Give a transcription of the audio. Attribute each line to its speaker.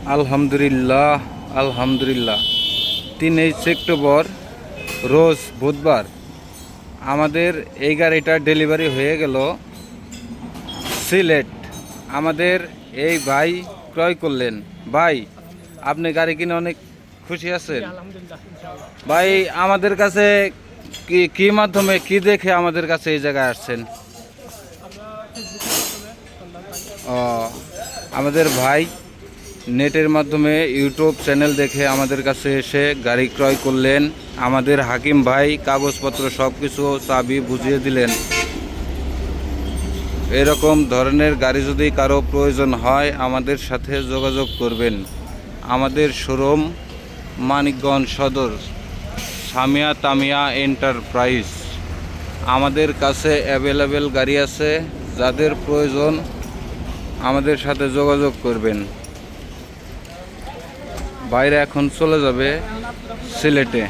Speaker 1: আলহামদুলিল্লাহ, আলহামদুলিল্লাহ। 3 সেপ্টেম্বর রোজ বুধবার আমাদের এই গাড়িটা ডেলিভারি হয়ে গেল সিলেট। আমাদের এই ভাই ক্রয় করলেন। ভাই, আপনি গাড়ি কিনে অনেক খুশি আছেন? ভাই, আমাদের কাছে কি মাধ্যমে কি দেখে আমাদের কাছে এই জায়গায় আসছেন? ও, আমাদের ভাই নেটের মাধ্যমে ইউটিউব চ্যানেল দেখে আমাদের কাছে এসে গাড়ি ক্রয় করলেন। আমাদের হাকিম ভাই কাগজপত্র সব কিছু চাবি বুঝিয়ে দিলেন। এরকম ধরনের গাড়ি যদি কারো প্রয়োজন হয় আমাদের সাথে যোগাযোগ করবেন। আমাদের শোরুম মানিকগঞ্জ সদর, সামিয়া তামিয়া এন্টারপ্রাইজ। আমাদের কাছে অ্যাভেলেবেল গাড়ি আছে, যাদের প্রয়োজন আমাদের সাথে যোগাযোগ করবেন। বাইরে এখন চলে যাবে সিলেটে।